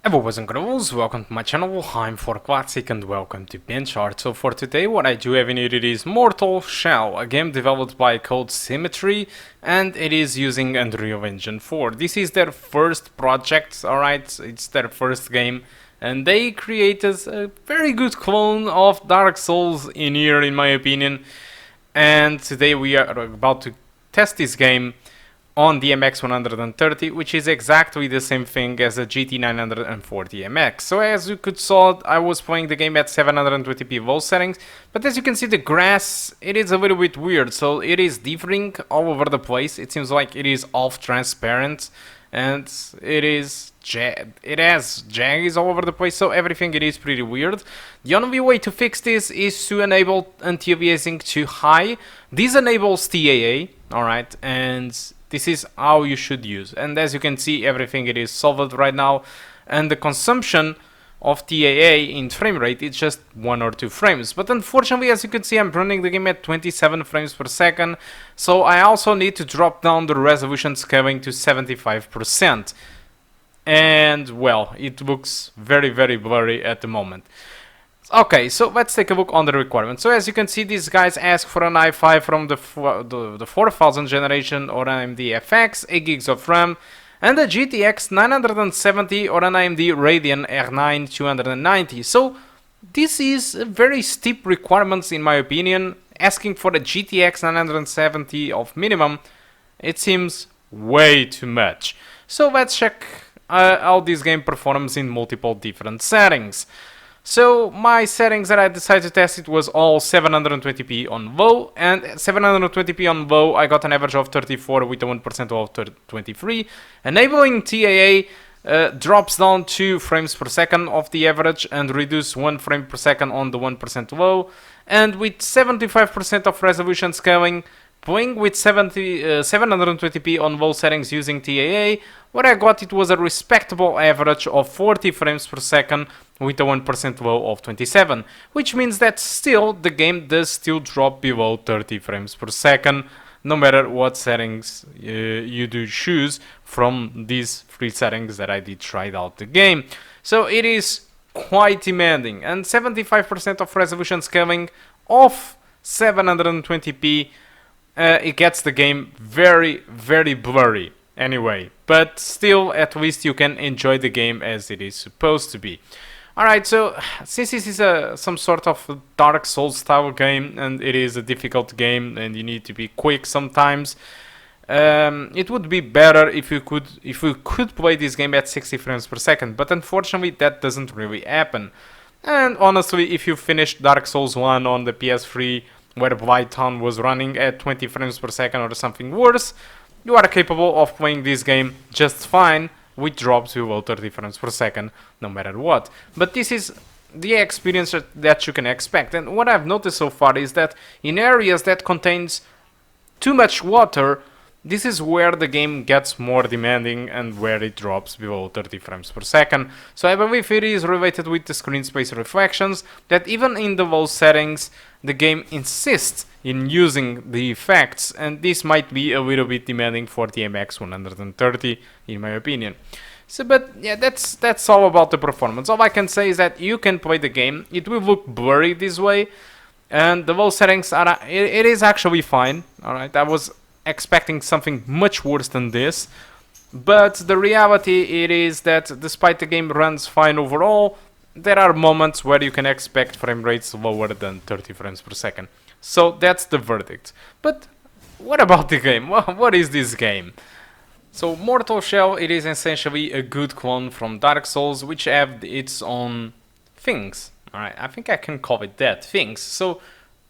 Hello boys and girls, welcome to my channel, I'm ForClassic and welcome to BenchART. So for today what I do have in it is Mortal Shell, a game developed by Code Symmetry, and it is using Unreal Engine 4. This is their first project, alright, it's their first game, and they created a very good clone of Dark Souls in here in my opinion. And today we are about to test this game on the MX130, which is exactly the same thing as a GT 940 MX. So as you could saw, I was playing the game at 720p low settings, but as you can see the grass, it is a little bit weird, so it is differing all over the place. It seems like it is half transparent, and it has jags all over the place, so everything it is pretty weird. The only way to fix this is to enable anti-aliasing to high. This enables TAA, alright, and this is how you should use. And as you can see, everything it is solved right now, and the consumption of TAA in frame rate is just 1 or 2 frames. But unfortunately, as you can see, I'm running the game at 27 frames per second, so I also need to drop down the resolution scaling to 75%. And well, it looks very blurry at the moment. Okay, so let's take a look on the requirements. So as you can see, these guys ask for an i5 from the 4000 generation or an AMD FX, 8 gigs of RAM, and a GTX 970 or an AMD Radeon R9 290. So this is very steep requirements in my opinion. Asking for a GTX 970 of minimum, it seems way too much. So let's check how this game performs in multiple different settings. So my settings that I decided to test it was all 720p on low, and 720p on low I got an average of 34 with a 1% of 23. Enabling TAA drops down 2 frames per second of the average and reduce 1 frame per second on the 1% low, and with 75% of resolution scaling, playing with 720p on low settings using TAA, what I got it was a respectable average of 40 frames per second with a 1% low of 27, which means that still the game does still drop below 30 frames per second, no matter what settings you do choose from these 3 settings that I did try out the game. So it is quite demanding, and 75% of resolution scaling of 720p, it gets the game very blurry anyway, but still at least you can enjoy the game as it is supposed to be. Alright, so since this is some sort of Dark Souls style game, and it is a difficult game and you need to be quick sometimes, it would be better if you could play this game at 60 frames per second, but unfortunately that doesn't really happen. And honestly, if you finished Dark Souls 1 on the PS3 where Blighttown was running at 20 frames per second or something worse, you are capable of playing this game just fine with drops below 30 frames per second, no matter what. But this is the experience that you can expect. And what I've noticed so far is that in areas that contains too much water, this is where the game gets more demanding and where it drops below 30 frames per second. So I believe it is related with the screen space reflections, that even in the low settings, the game insists in using the effects, and this might be a little bit demanding for the MX130 in my opinion. So, but yeah, that's all about the performance. All I can say is that you can play the game. It will look blurry this way, and the low settings are it is actually fine. All right, I was expecting something much worse than this, but the reality it is that despite the game runs fine overall, there are moments where you can expect frame rates lower than 30 frames per second. So that's the verdict. But what about the game? What is this game? So Mortal Shell, it is essentially a good clone from Dark Souls, which have its own things. Alright, I think I can call it that, things. So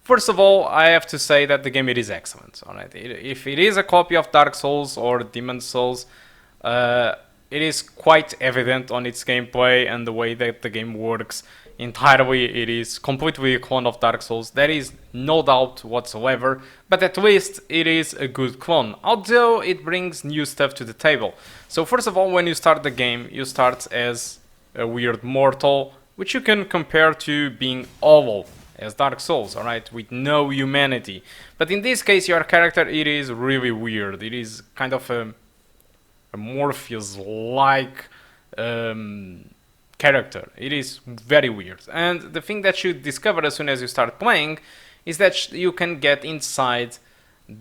first of all, I have to say that the game it is excellent. Alright, if it is a copy of Dark Souls or Demon's Souls, it is quite evident on its gameplay and the way that the game works. Entirely, it is completely a clone of Dark Souls. There is no doubt whatsoever, but at least it is a good clone, although it brings new stuff to the table. So first of all, when you start the game, you start as a weird mortal, which you can compare to being oval as Dark Souls, alright, with no humanity. But in this case, your character, it is really weird. It is kind of a Morpheus-like character. It is very weird. And the thing that you discover as soon as you start playing is that you can get inside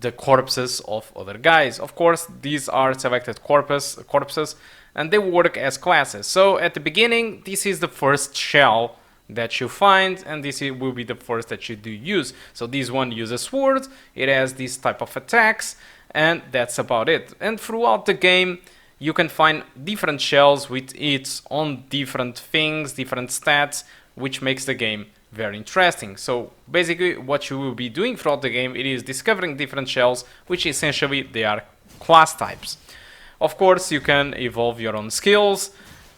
the corpses of other guys. Of course, these are selected corpses, and they work as classes. So at the beginning, this is the first shell that you find, and this will be the first that you do use. So this one uses sword, it has this type of attacks, and that's about it. And throughout the game, you can find different shells with its own different things, different stats, which makes the game very interesting. So basically what you will be doing throughout the game, it is discovering different shells, which essentially they are class types. Of course, you can evolve your own skills,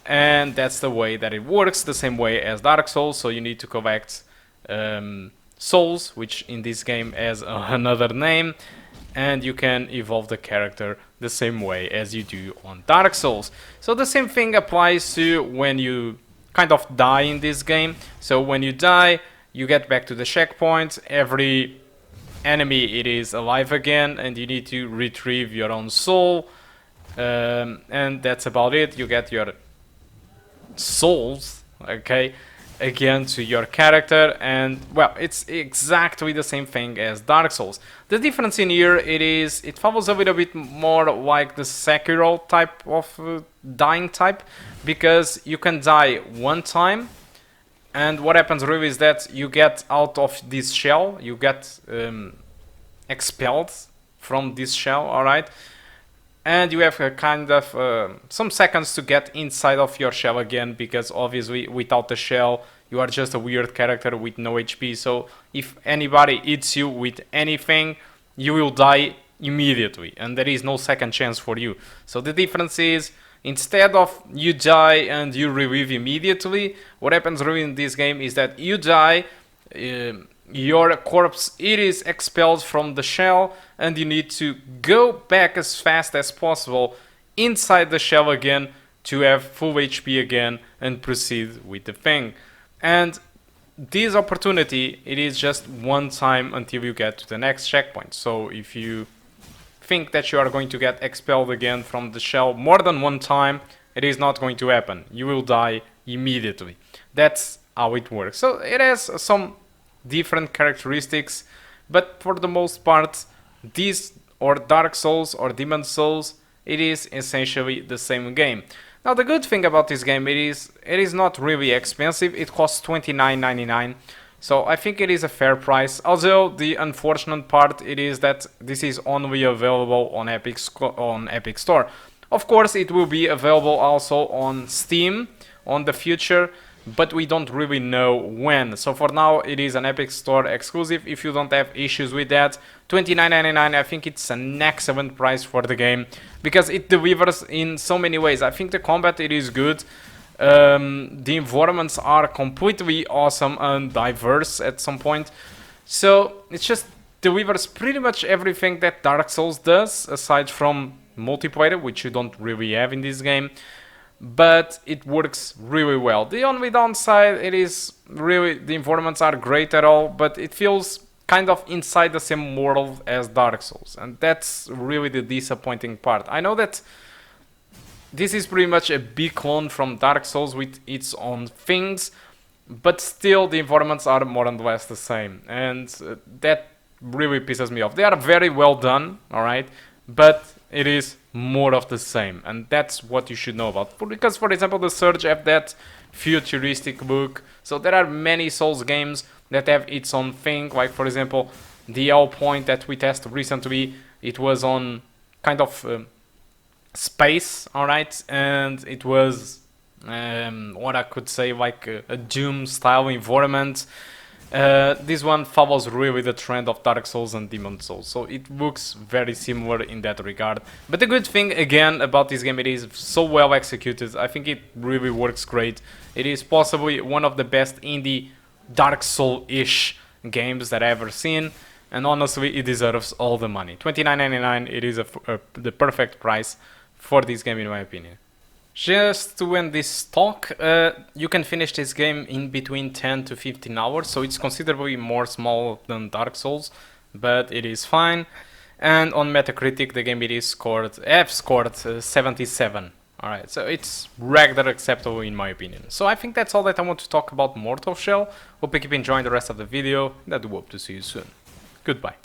and that's the way that it works, the same way as Dark Souls. So you need to collect souls, which in this game has another name, and you can evolve the character the same way as you do on Dark Souls. So the same thing applies to when you kind of die in this game. So when you die, you get back to the checkpoint. Every enemy, it is alive again, and you need to retrieve your own soul, and that's about it. You get your souls, okay, again to your character, and well, it's exactly the same thing as Dark Souls. The difference in here, it follows a little bit more like the Sekiro type of dying type, because you can die one time, and what happens really is that you get out of this shell, you get expelled from this shell, alright, and you have a kind of some seconds to get inside of your shell again, because obviously without the shell you are just a weird character with no HP. So if anybody hits you with anything, you will die immediately, and there is no second chance for you. So the difference is, instead of you die and you revive immediately, what happens really in this game is that you die, your corpse, it is expelled from the shell, and you need to go back as fast as possible inside the shell again to have full HP again and proceed with the thing. And this opportunity, it is just one time until you get to the next checkpoint. So if you think that you are going to get expelled again from the shell more than one time, it is not going to happen. You will die immediately. That's how it works. So it has some different characteristics, but for the most part, this or Dark Souls or Demon Souls, it is essentially the same game. Now the good thing about this game, it is not really expensive. It costs $29.99, so I think it is a fair price. Although the unfortunate part, it is that this is only available on Epic Store. Of course, it will be available also on Steam on the future, but we don't really know when. So for now, it is an Epic Store exclusive. If you don't have issues with that, $29.99, I think it's an excellent price for the game, because it delivers in so many ways. I think the combat, it is good. The environments are completely awesome and diverse at some point. So it just delivers pretty much everything that Dark Souls does, aside from multiplayer, which you don't really have in this game. But it works really well. The only downside, it is really, the environments are great at all, but it feels kind of inside the same world as Dark Souls, and that's really the disappointing part. I know that this is pretty much a big clone from Dark Souls with its own things, but still the environments are more and less the same, and that really pisses me off. They are very well done, alright, but it is more of the same, and that's what you should know about. Because, for example, the Surge have that futuristic look, so there are many Souls games that have its own thing, like for example the Hell Point that we tested recently, it was on kind of space, alright, and it was what I could say like a Doom style environment. This one follows really the trend of Dark Souls and Demon Souls, so it looks very similar in that regard. But the good thing again about this game, it is so well executed. I think it really works great. It is possibly one of the best indie Dark Soul-ish games that I've ever seen, and honestly it deserves all the money. $29.99, it is the perfect price for this game in my opinion. Just to end this talk, you can finish this game in between 10 to 15 hours, so it's considerably more small than Dark Souls, but it is fine. And on Metacritic, the game it is scored 77 Alright, so it's regular acceptable in my opinion. So I think that's all that I want to talk about Mortal Shell. Hope you keep enjoying the rest of the video, and I do hope to see you soon. Goodbye.